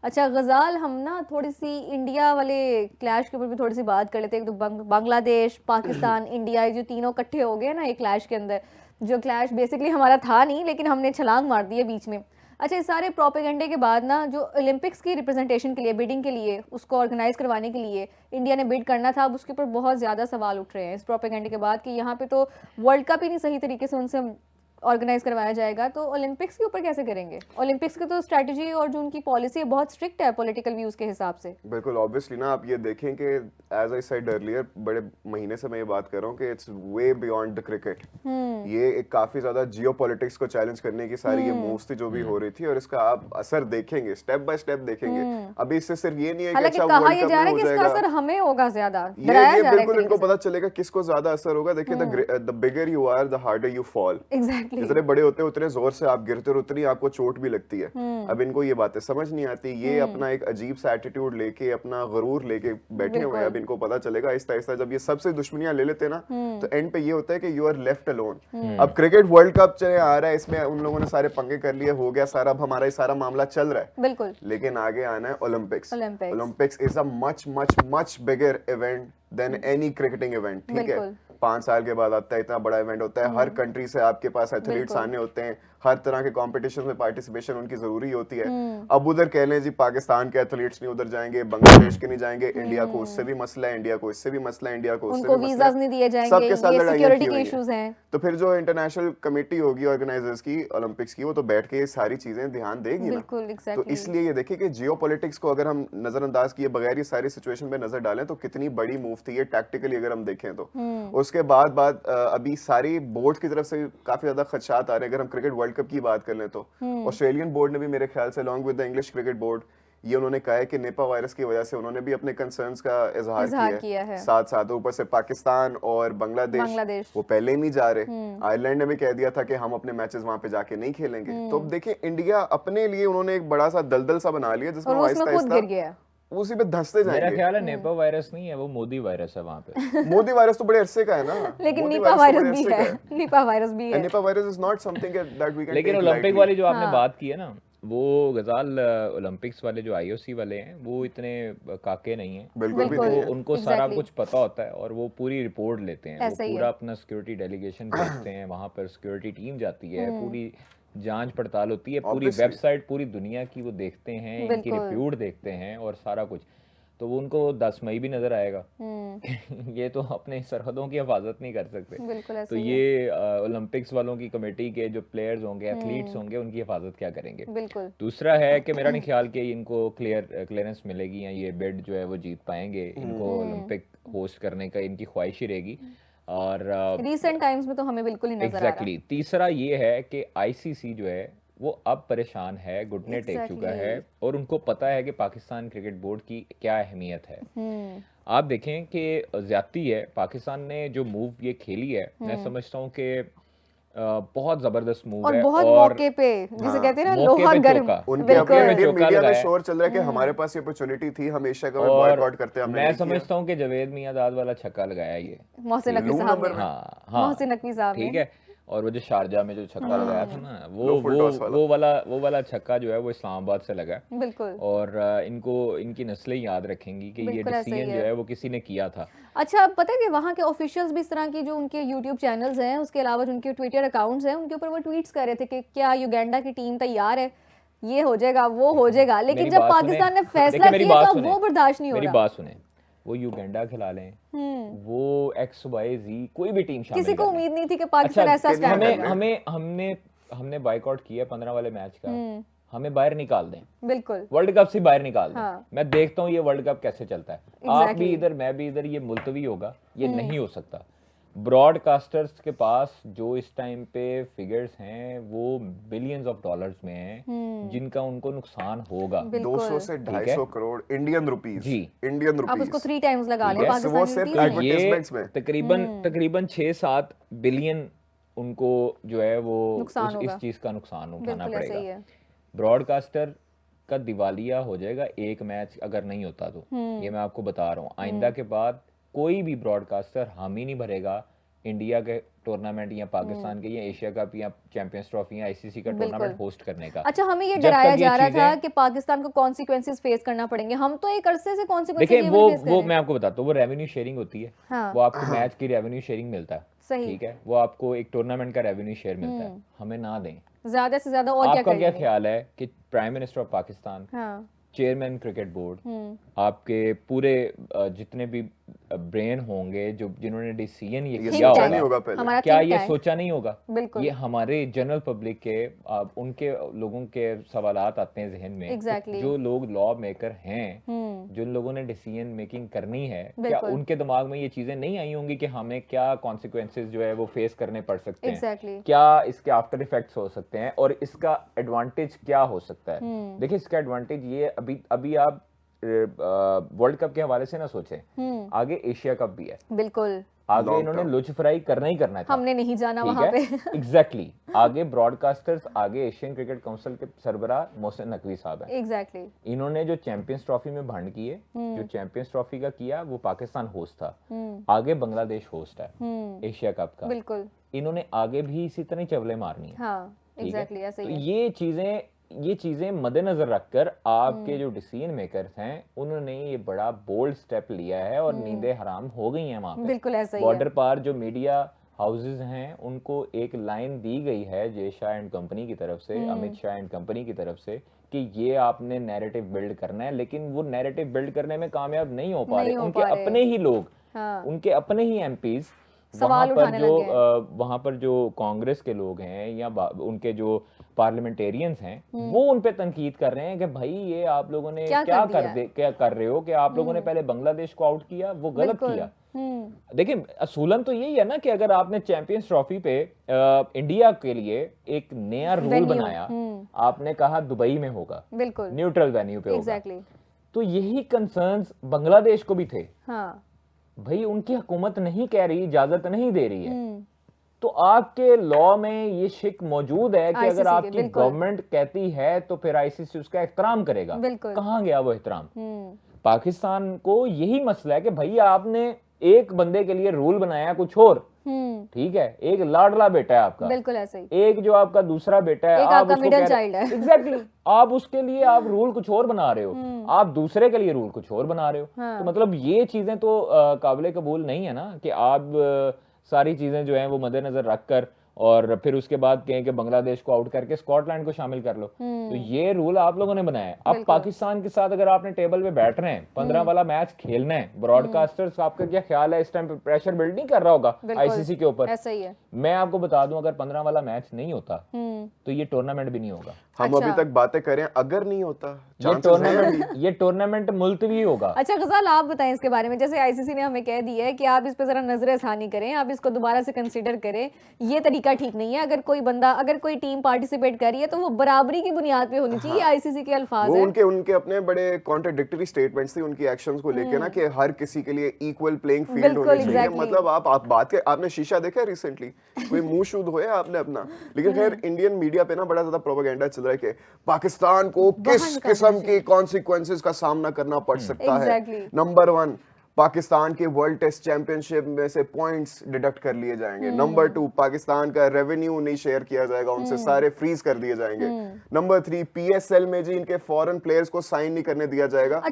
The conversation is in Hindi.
अच्छा गजाल, हम ना थोड़ी सी इंडिया वाले क्लैश के ऊपर भी थोड़ी सी बात कर लेते हैं। एक तो बांग्लादेश, पाकिस्तान, इंडिया, ये जो तीनों इकट्ठे हो गए ना एक क्लैश के अंदर, जो क्लैश बेसिकली हमारा था नहीं लेकिन हमने छलांग मार दी है बीच में। अच्छा, इस सारे प्रोपेगेंडे के बाद ना जो ओलंपिक्स की रिप्रेजेंटेशन के लिए, बिडिंग के लिए, उसको ऑर्गेनाइज करवाने के लिए इंडिया ने बिड करना था, अब उसके ऊपर बहुत ज़्यादा सवाल उठ रहे हैं इस प्रोपेगेंडे के बाद कि यहाँ पे तो वर्ल्ड कप ही नहीं सही तरीके से उनसे ऑर्गेनाइज करवाया जाएगा, तो ओलंपिक्स के ऊपर कैसे करेंगे? ओलंपिक्स की तो स्ट्रैटेजी और जो उनकी पॉलिसी है बहुत स्ट्रिक्ट है पॉलिटिकल व्यूज के हिसाब से। बिल्कुल ऑब्वियसली ना, आप ये देखें कि एज आई सेड अर्लियर, बड़े महीने से मैं ये बात कर रहा हूँ कि it's way beyond the cricket. ये एक काफी ज्यादा जियो पॉलिटिक्स को चैलेंज करने की सारी ये मूव्स थी जो भी हो रही थी, और इसका आप असर देखेंगे, स्टेप बाय स्टेप देखेंगे। अभी इससे सिर्फ ये नहीं है कि हालांकि अच्छा कहा वर्ल्ड ये कप जा में रहा है हो कि इसका जाएगा, असर हमें होगा ज्यादा, डराया जा रहा है बिल्कुल एक इनको तरीके पता से। चलेगा किसको ज्यादा असर होगा। देखिए, the bigger you are the harder you fall. Exactly. जितने बड़े होते हैं उतने जोर से आप गिरते हो, उतनी आपको चोट भी लगती है। अब इनको ये बातें समझ नहीं आती, ये अपना एक अजीब सा एटीट्यूड लेके, अपना गरूर लेके बैठे हुए हैं। अब इनको पता चलेगा आहिस्ता आहिस्ता, जब ये सबसे दुश्मनियां ले लेते हैं ना, तो एंड पे ये होता है कि यू आर लेफ्ट अलोन। अब क्रिकेट वर्ल्ड कप चले आ रहा है, इसमें उन लोगों ने सारे पंगे कर लिए, हो गया सारा, अब हमारा ये सारा मामला चल रहा है। बिल्कुल। लेकिन आगे आना है Olympics. Olympics Olympics is a much much much bigger event than any cricketing event, ठीक है। 5 साल के बाद आता है, इतना बड़ा इवेंट होता है, हर कंट्री से आपके पास एथलीट्स आने होते हैं, हर तरह के कंपटीशन में पार्टिसिपेशन उनकी जरूरी होती है। अब उधर कह लें जी पाकिस्तान के एथलीट्स नहीं उधर जाएंगे, बांग्लादेश के नहीं जाएंगे, इंडिया को उससे भी मसला है, इंडिया को इससे भी मसला है, इंडिया को उससे भी मसला है, वीजास नहीं दिए जाएंगे, सबके साथ ये लड़ाइयां सिक्योरिटी की के हुई इश्यूज हैं। हैं। तो फिर जो इंटरनेशनल कमेटी होगी ऑर्गेनाइजर्स की ओलंपिक्स की, वो तो बैठ के ये सारी चीजें ध्यान देगी ना। बिल्कुल, तो इसलिए ये देखिए कि जियो पॉलिटिक्स को अगर हम नजरअंदाज किए बगैर ये सारी सिचुएशन पे नजर डालें तो कितनी बड़ी मूव थी ये टैक्टिकली, अगर हम देखें तो। उसके बाद अभी सारी बोर्ड की तरफ से काफी ज्यादा खदशात आ रहे हैं। अगर हम क्रिकेट वर्ल्ड कप की बात कर लें तो ऑस्ट्रेलियन बोर्ड ने भी मेरे ख्याल से along with the English cricket board, ये उन्होंने कहा है कि निपा वायरस की वजह से उन्होंने भी अपने कंसर्न्स का इजहार किया है। साथ साथ ऊपर से पाकिस्तान और बांग्लादेश वो पहले ही नहीं जा रहे। आयरलैंड ने भी कह दिया था कि हम अपने मैचेस वहां पे जाके नहीं खेलेंगे। तो अब देखिए, इंडिया अपने लिए उन्होंने एक बड़ा सा दलदल सा बना लिया जिसमें आहिस्ता आहिस्ता उसी पे धंसते जाएंगे। मेरा ख्याल है निपा वायरस नहीं है, वो मोदी वायरस है वहां पे। मोदी वायरस तो बड़े अरसे का है ना, लेकिन निपा वायरस भी है, निपा वायरस भी है। Nipah virus is not something that we can. लेकिन ओलंपिक वाली जो आपने बात की है ना, वो गजाल ओलंपिक्स वाले जो आईओसी वाले हैं वो इतने काके नहीं हैं, बिल्कुल भी नहीं है। उनको सारा कुछ पता होता है और वो पूरी रिपोर्ट लेते हैं। वो पूरा अपना सिक्योरिटी डेलीगेशन भेजते हैं, वहां पर सिक्योरिटी टीम जाती है, पूरी जांच पड़ताल होती है, पूरी वेबसाइट पूरी दुनिया की वो देखते हैं, इनकी रिव्यूड देखते हैं और सारा कुछ। तो वो उनको 10 मई भी नजर आएगा। ये तो अपने सरहदों की हिफाजत नहीं कर सकते, तो ये ओलंपिक्स वालों की कमेटी के जो प्लेयर्स होंगे, एथलीट्स होंगे, उनकी हिफाजत क्या करेंगे। दूसरा है कि मेरा नहीं ख्याल कि इनको क्लियरेंस मिलेगी या ये बिड जो है वो जीत पाएंगे। इनको ओलंपिक होस्ट करने का इनकी ख्वाहिश ही रहेगी, और रीसेंट टाइम्स में तो हमें बिल्कुल ही नजर आ रहा है। तीसरा ये है कि आईसीसी जो है वो अब परेशान है, घुटने टेक चुका है, और उनको पता है कि पाकिस्तान क्रिकेट बोर्ड की क्या अहमियत है। आप देखें कि ज्यादती है, पाकिस्तान ने जो मूव ये खेली है, मैं समझता हूँ कि बहुत जबरदस्त मूव है, बहुत मौके पे, जिसे कहते हैं ना, लोहा गर्म। उनके अपने मीडिया में शोर चल रहा है कि हमारे पास ये अपॉर्चुनिटी थी, हम एशिया कप बॉयकॉट करते हैं। मैं समझता हूँ कि जावेद मियांदाद वाला छक्का लगाया ये मोहसिन नकवी साहब ने। मोहसिन नकवी साहब ने, ठीक है। और वो जो शारजा में जो छक्का लगाया था ना, वो वाला छक्का जो है वो इस्लामाबाद से लगा। बिल्कुल। और इनकी नस्लें याद रखेंगी कि ये डिसीजन जो है वो किसी ने किया था। अच्छा, पता है कि वहाँ के ऑफिशियल्स भी इस तरह की, जो उनके यूट्यूब चैनल्स हैं, उसके अलावा जो उनके ट्विटर अकाउंट्स हैं, उनके ऊपर वो ट्वीट्स कर रहे थे कि क्या युगांडा की टीम तैयार है, ये हो जाएगा, वो हो जाएगा। लेकिन जब पाकिस्तान ने फैसला किया तो वो बर्दाश्त नहीं हो रहा। मेरी बात सुने, वो युगांडा खिला लें, वो XYZ कोई भी टीम शामिल, किसी को उम्मीद नहीं थी कि पाकिस्तान ऐसा स्टैंड करेगा। हमने बॉयकॉट किया 15 वाले मैच का, हमें बाहर निकाल दें, बिल्कुल वर्ल्ड कप से बाहर निकाल दें। मैं देखता हूँ ये वर्ल्ड कप कैसे चलता है। आप भी इधर, मैं भी इधर, ये मुलतवी होगा, ये नहीं हो सकता। ब्रॉडकास्टर्स के पास जो इस टाइम पे फिगर्स हैं वो बिलियंस ऑफ डॉलर्स में हैं, जिनका उनको नुकसान होगा। 200 से 250 करोड़ इंडियन रुपीस जी, इंडियन रुपीस। आप उसको 3 टाइम्स लगा लें पाकिस्तानी एडवर्टाइजमेंट्स में। तकरीबन 6-7 बिलियन उनको जो है वो इस चीज का नुकसान उठाना पड़ेगा। ब्रॉडकास्टर का दिवालिया हो जाएगा एक मैच अगर नहीं होता तो, ये मैं आपको बता रहा हूँ। आइंदा के बाद कोई भी ब्रॉडकास्टर हामी नहीं भरेगा इंडिया के टूर्नामेंट या पाकिस्तान के या एशिया कप या चैंपियंस ट्रॉफी या आईसीसी का टूर्नामेंट होस्ट करने का। अच्छा, हमें ये जब डराया तक ये जा रहा था चीजें- कि पाकिस्तान को कॉन्सिक्वेंसेस फेस करना पड़ेंगे, हम तो एक अरसे से कॉन्सिक्वेंसेस देखिए ये वो फेस कर रहे हैं। मैं आपको बताता हूँ, वो रेवेन्यू शेयरिंग होती है। हाँ। वो आपको मैच की रेवेन्यू शेयरिंग मिलता है, सही। ठीक है, वो आपको एक टूर्नामेंट का रेवेन्यू शेयर मिलता है, हमें ना दें। ज्यादा से ज्यादा और क्या आपका क्या करेंगे? ख्याल है कि प्राइम मिनिस्टर ऑफ पाकिस्तान, हाँ। चेयरमैन क्रिकेट बोर्ड, आपके पूरे जितने भी ब्रेन होंगे जो जिन्होंने डिसीजन ये ये किया सोचा होगा, नहीं होगा पहले। हमारा क्या think ये tank। सोचा नहीं होगा? बिल्कुल। ये हमारे जनरल पब्लिक के उनके लोगों के सवालात आते हैं जहन में। Exactly। जो लोग लॉ मेकर हैं, जिन लोगों ने डिसीजन मेकिंग करनी है, क्या बिल्कुल। उनके दिमाग में ये चीजें नहीं आई होंगी कि हमें क्या कॉन्सिक्वेंसेस जो है वो फेस करने पड़ सकते हैं, Exactly। क्या इसके आफ्टर इफेक्ट्स हो सकते हैं और इसका एडवांटेज क्या हो सकता है। देखिए इसका एडवांटेज ये अभी आप वर्ल्ड कप के हवाले से ना सोचें, आगे एशिया कप भी है, बिल्कुल। आगे Long इन्होंने term। लुच फ्राई करना ही करना था, हमने नहीं जाना ठीक वहां पे। है, एग्जैक्टली। आगे ब्रॉडकास्टर्स, आगे एशियन क्रिकेट काउंसिल के सरबराह मोहसिन नकवी साहब हैं। एग्जैक्टली। इन्होंने जो चैंपियंस ट्रॉफी में भंड किए, जो चैंपियंस ट्रॉफी का किया वो पाकिस्तान होस्ट था, आगे बांग्लादेश होस्ट है एशिया कप का। बिल्कुल। इन्होंने आगे भी इसी तरह चवले मारनी है, हाँ, ठीक है? एग्जैक्टली ऐसे तो ही है। ये चीजें मद्देनजर रखकर आपके जो डिसीजन मेकर्स हैं उन्होंने ये बड़ा बोल्ड स्टेप लिया है और नींदें हराम हो गई हैं वहां पे। बिल्कुल ऐसा ही है। बॉर्डर पार जो मीडिया हाउसेज हैं उनको एक लाइन दी गई है जय शाह एंड कंपनी की तरफ से, अमित शाह एंड कंपनी की तरफ से, कि ये आपने नैरेटिव बिल्ड करना है, लेकिन वो नैरेटिव बिल्ड करने में कामयाब नहीं हो पा रहे। नहीं हो उनके पा रहे। अपने ही लोग, हाँ। उनके अपने ही एमपीज सवाल उठाने लग गए। वहां पर जो कांग्रेस के लोग हैं या उनके जो पार्लियामेंटेरियंस हैं वो उन पे तनकीद कर रहे हैं कि भाई ये आप लोगों ने क्या कर रहे हो कि आप लोगों ने पहले बांग्लादेश को आउट किया, वो गलत बिल्कुल। किया। देखिए असूलन तो यही है ना कि अगर आपने चैंपियंस ट्रॉफी पे इंडिया के लिए एक नया रूल Venue, बनाया, आपने कहा दुबई में होगा, बिल्कुल। न्यूट्रल वेन्यू पे होगा, एग्जैक्टली। तो यही कंसर्न्स बांग्लादेश को भी थे। हाँ। भाई उनकी हुकूमत नहीं कह रही, इजाजत नहीं दे रही है, तो आपके लॉ में ये शिक मौजूद है कि अगर ICC के, आपकी बिल्कुल। गवर्नमेंट कहती है तो फिर आईसीसी उसका एहतराम करेगा। बिल्कुल। कहाँ गया वो एहतराम? पाकिस्तान को यही मसला है कि भाई आपने एक बंदे के लिए रूल बनाया कुछ और, ठीक है, एक लाडला बेटा है आपका, बिल्कुल ऐसे ही। एक जो आपका दूसरा बेटा है, एक आप आपका उसको middle कह रहे- child है। एग्जैक्टली आप उसके लिए आप रूल कुछ और बना रहे हो, आप दूसरे के लिए रूल कुछ और बना रहे हो। हाँ। तो मतलब ये चीजें तो काबिल कबूल नहीं है ना कि आप सारी चीजें जो हैं वो मद्देनजर रखकर और फिर उसके बाद कहें कि बांग्लादेश को आउट करके स्कॉटलैंड को शामिल कर लो। तो ये रूल आप लोगों ने बनाया है। अब पाकिस्तान के साथ अगर आपने टेबल पे बैठ रहे हैं, 15 वाला मैच खेलना है, ब्रॉडकास्टर्स आपका क्या ख्याल है इस टाइम पे प्रेशर बिल्ड नहीं कर रहा होगा आईसीसी के ऊपर? ऐसा ही है। मैं आपको बता दूं, अगर 15 वाला मैच नहीं होता तो ये टूर्नामेंट भी नहीं होगा। हम अभी तक बातें करें, अगर नहीं होता ये टूर्नामेंट मुलतवी होगा। अच्छा गजाल, आप बताएं इसके बारे में। जैसे आईसीसी ने हमें कह दिया है कि आप इस पे जरा नजरसानी करें, आप इसको दोबारा से कंसीडर करें, ये तरीका ठीक नहीं है। अगर कोई टीम पार्टिसिपेट कर रही है तो वो बराबरी की बुनियाद पे होनी चाहिए। आईसीसी के अल्फाज वो हैं। उनके अपने बड़े कॉन्ट्राडिक्टरी स्टेटमेंट्स थी उनकी एक्शंस को लेके ना, कि हर किसी के लिए इक्वल प्लेइंग फील्ड बिल्कुल, होनी चाहिए। exactly। मतलब आप बात के आपने शीशा देखा है रिसेंटली? कोई मुंह शुद्ध होया आपने अपना? लेकिन खैर इंडियन मीडिया पे ना बड़ा ज्यादा प्रोपेगेंडा चल रहा है कि पाकिस्तान को किस किस्म की कॉन्सिक्वेंसेस का सामना करना पड़ सकता है। Exactly। नंबर 1, पाकिस्तान के वर्ल्ड टेस्ट चैंपियनशिप में से पॉइंट्स डिडक्ट कर लिए जाएंगे। नंबर 2, पाकिस्तान का रेवेन्यू नहीं शेयर किया जाएगा, उनसे सारे फ्रीज कर दिए जाएंगे। नंबर 3, पीएसएल में जी इनके फॉरेन प्लेयर्स को साइन नहीं करने दिया जाएगा।